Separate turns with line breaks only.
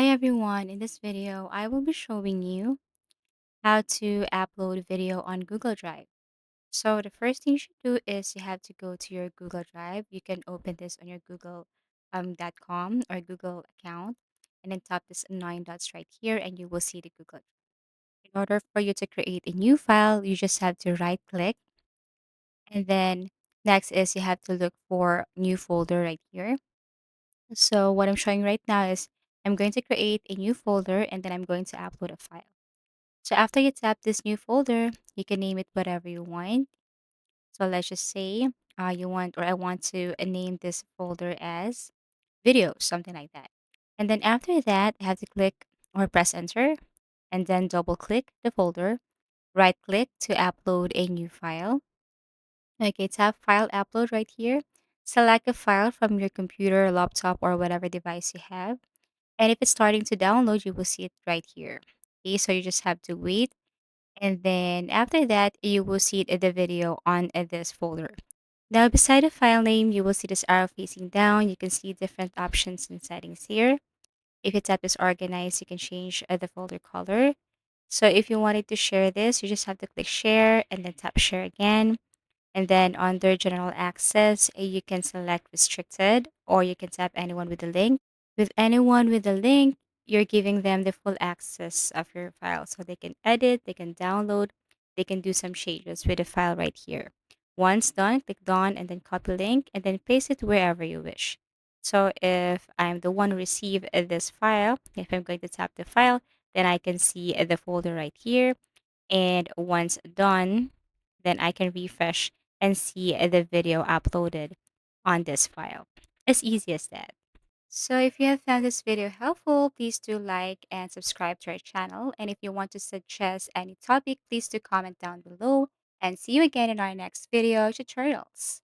everyone, in this video, I will be showing you how to upload video on Google Drive. So the first thing you should do is you have to go to your Google Drive. You can open this on your Google .com or Google account and then tap this nine dots right here and you will see the Google. In order for you to create a new file, you just have to right click and then next is you have to look for new folder right here. So what I'm showing right now is I'm going to create a new folder and then I'm going to upload a file. So after you tap this new folder, you can name it whatever you want. So let's just say you want or I want to name this folder as video, something like that. And then after that, I have to click or press enter and then double click the folder, right click to upload a new file. Okay, tap file upload right here. Select a file from your computer, laptop, or whatever device you have. And if it's starting to download, you will see it right here. Okay, so you just have to wait. And then after that, you will see it in the video on this folder. Now, beside the file name, you will see this arrow facing down. You can see different options and settings here. If you tap this organize, you can change the folder color. So if you wanted to share this, you just have to click share and then tap share again. And then under general access, you can select restricted or you can tap anyone with the link. With anyone with the link, you're giving them the full access of your file. So they can edit, they can download, they can do some changes with the file right here. Once done, click done and then copy link and then paste it wherever you wish. So if I'm the one who received this file, if I'm going to tap the file, then I can see the folder right here. And once done, then I can refresh and see the video uploaded on this file. As easy as that. So if you have found this video helpful, please do like and subscribe to our channel. And if you want to suggest any topic, please do comment down below. And see you again in our next video tutorials.